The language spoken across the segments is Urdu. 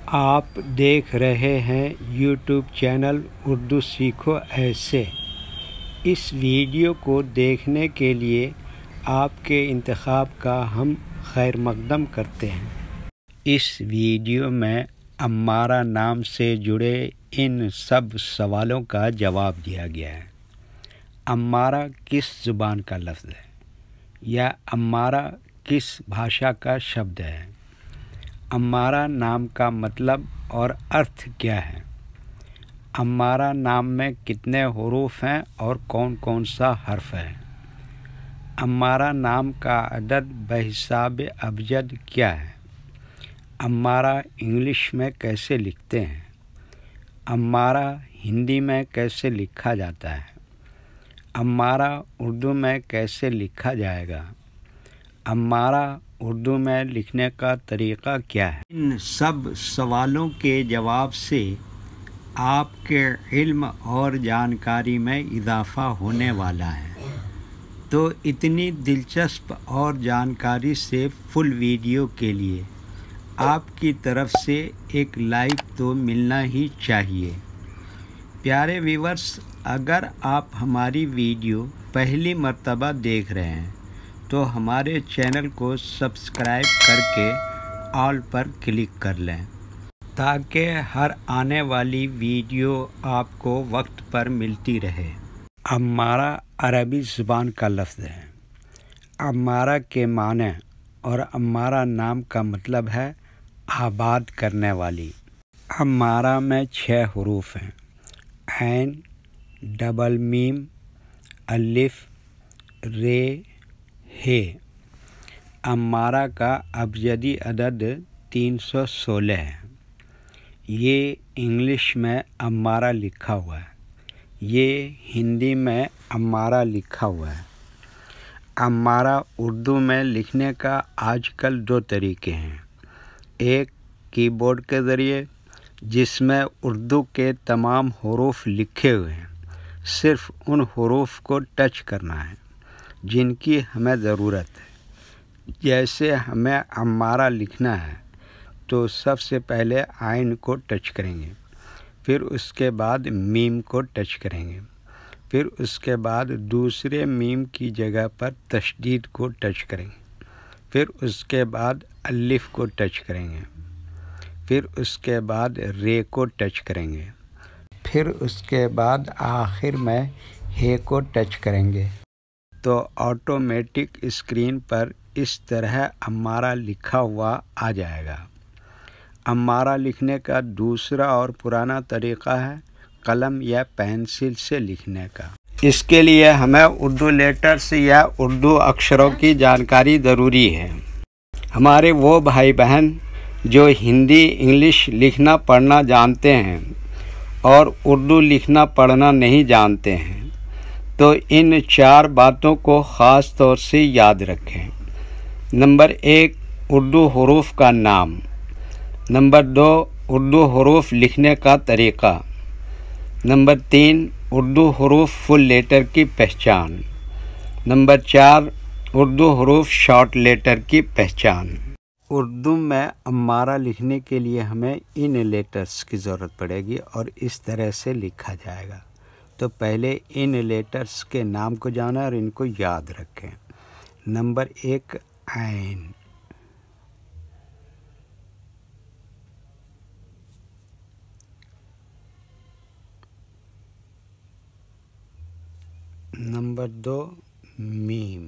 آپ دیکھ رہے ہیں یوٹیوب چینل اردو سیکھو ایسے۔ اس ویڈیو کو دیکھنے کے لیے آپ کے انتخاب کا ہم خیر مقدم کرتے ہیں۔ اس ویڈیو میں امارہ نام سے جڑے ان سب سوالوں کا جواب دیا گیا ہے۔ امارہ کس زبان کا لفظ ہے یا امارہ کس بھاشا کا شبد ہے؟ امارہ نام کا مطلب اور ارتھ کیا ہے؟ امارہ نام میں کتنے حروف ہیں اور کون کون سا حرف ہے؟ امارہ نام کا عدد بحساب ابجد کیا ہے؟ امارہ انگلش میں کیسے لکھتے ہیں؟ امارہ ہندی میں کیسے لکھا جاتا ہے؟ امارہ اردو میں کیسے لکھا جائے گا؟ امارہ اردو میں لکھنے کا طریقہ کیا ہے؟ ان سب سوالوں کے جواب سے آپ کے علم اور جانکاری میں اضافہ ہونے والا ہے، تو اتنی دلچسپ اور جانکاری سے فل ویڈیو کے لیے آپ کی طرف سے ایک لائک تو ملنا ہی چاہیے۔ پیارے ویورز، اگر آپ ہماری ویڈیو پہلی مرتبہ دیکھ رہے ہیں تو ہمارے چینل کو سبسکرائب کر کے آل پر کلک کر لیں تاکہ ہر آنے والی ویڈیو آپ کو وقت پر ملتی رہے۔ امارہ عربی زبان کا لفظ ہے۔ امارہ کے معنی اور امارہ نام کا مطلب ہے آباد کرنے والی۔ امارہ میں 6 حروف ہیں: عین، ڈبل میم، الف، ر، ہ۔ امارہ کا ابجدی عدد 316 ہے۔ یہ انگلش میں امارہ لکھا ہوا ہے، یہ ہندی میں امارہ لکھا ہوا ہے۔ امارہ اردو میں لکھنے کا آج کل 2 طریقے ہیں، ایک کی بورڈ کے ذریعے جس میں اردو کے تمام حروف لکھے ہوئے ہیں، صرف ان حروف کو ٹچ کرنا ہے جن کی ہمیں ضرورت ہے۔ جیسے ہمیں امارہ لکھنا ہے تو سب سے پہلے عین کو ٹچ کریں گے، پھر اس کے بعد میم کو ٹچ کریں گے، پھر اس کے بعد دوسرے میم کی جگہ پر تشدید کو ٹچ کریں گے، پھر اس کے بعد الف کو ٹچ کریں گے، پھر اس کے بعد ر کو ٹچ کریں گے، پھر اس کے بعد آخر میں ہ کو ٹچ کریں گے، تو آٹومیٹک اسکرین پر اس طرح امارہ لکھا ہوا آ جائے گا۔ امارہ لکھنے کا دوسرا اور پرانا طریقہ ہے قلم یا پینسل سے لکھنے کا۔ اس کے لیے ہمیں اردو لیٹرز یا اردو اکشروں کی جانکاری ضروری ہے۔ ہمارے وہ بھائی بہن جو ہندی انگلش لکھنا پڑھنا جانتے ہیں اور اردو لکھنا پڑھنا نہیں جانتے ہیں تو ان 4 باتوں کو خاص طور سے یاد رکھیں۔ نمبر 1، اردو حروف کا نام۔ نمبر 2، اردو حروف لکھنے کا طریقہ۔ نمبر 3، اردو حروف فل لیٹر کی پہچان۔ نمبر 4، اردو حروف شارٹ لیٹر کی پہچان۔ اردو میں امارہ لکھنے کے لیے ہمیں ان لیٹرز کی ضرورت پڑے گی اور اس طرح سے لکھا جائے گا۔ تو پہلے ان لیٹرز کے نام کو جانا اور ان کو یاد رکھیں۔ نمبر 1، عین۔ نمبر 2، میم۔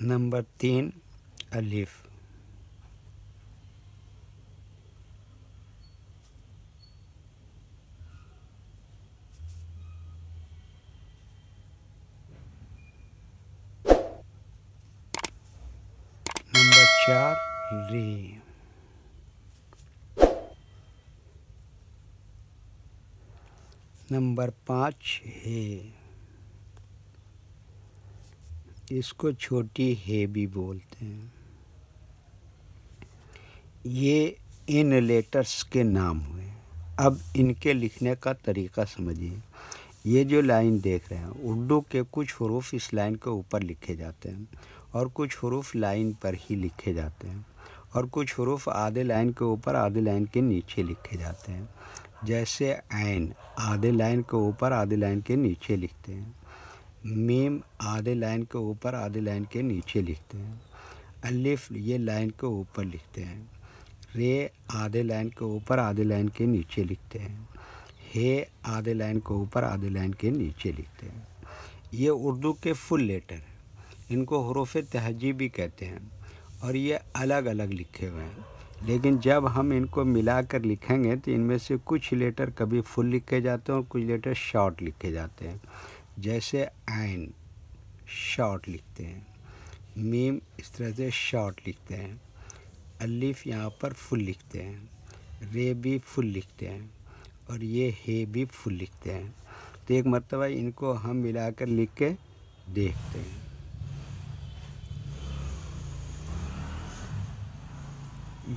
نمبر 3، الف۔ نمبر 4، ر۔ نمبر 5، ہ۔ اس کو چھوٹی ہ بھی بولتے ہیں۔ یہ ان لیٹرز کے نام ہوئے۔ اب ان کے لکھنے کا طریقہ سمجھیے۔ یہ جو لائن دیکھ رہے ہیں، اردو کے کچھ حروف اس لائن کے اوپر لکھے جاتے ہیں اور کچھ حروف لائن پر ہی لکھے جاتے ہیں اور کچھ حروف آدھے لائن کے اوپر آدھے لائن کے نیچے لکھے جاتے ہیں۔ جیسے عین آدھے لائن کے اوپر آدھے لائن کے نیچے لکھتے ہیں، میم آدھے لائن کے اوپر آدھے لائن کے نیچے لکھتے ہیں، الف یہ لائن کے اوپر لکھتے ہیں، رے آدھے لائن کے اوپر آدھے لائن کے نیچے لکھتے ہیں، ہے آدھے لائن کے اوپر آدھے لائن کے نیچے لکھتے ہیں۔ یہ اردو کے فل لیٹر ہیں، ان کو حروف تہجی بھی کہتے ہیں اور یہ الگ الگ لکھے ہوئے ہیں، لیکن جب ہم ان کو ملا کر لکھیں گے تو ان میں سے کچھ لیٹر کبھی فل لکھے جاتے ہیں اور کچھ لیٹر شارٹ لکھے جاتے ہیں۔ جیسے عین شارٹ لکھتے ہیں، میم اس طرح سے شارٹ لکھتے ہیں، الف یہاں پر فل لکھتے ہیں، رے بھی فل لکھتے ہیں اور یہ ہے بھی فل لکھتے ہیں۔ تو ایک مرتبہ ان کو ہم ملا کر لکھ کے دیکھتے ہیں۔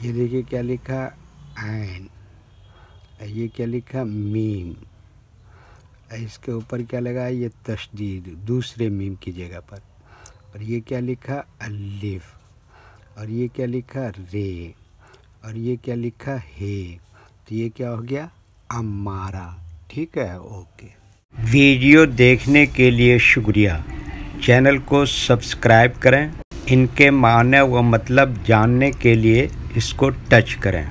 یہ دیکھیے کیا لکھا عین، یہ کیا لکھا میم، اس کے اوپر کیا لگا یہ تشدید دوسرے میم کی جگہ پر، اور یہ کیا لکھا الف، اور یہ کیا لکھا رے، اور یہ کیا لکھا ہے۔ تو یہ کیا ہو گیا امارہ۔ ٹھیک ہے، اوکے۔ ویڈیو دیکھنے کے لیے شکریہ۔ چینل کو سبسکرائب کریں، ان کے معنی و مطلب جاننے کے لیے اس کو ٹچ کریں۔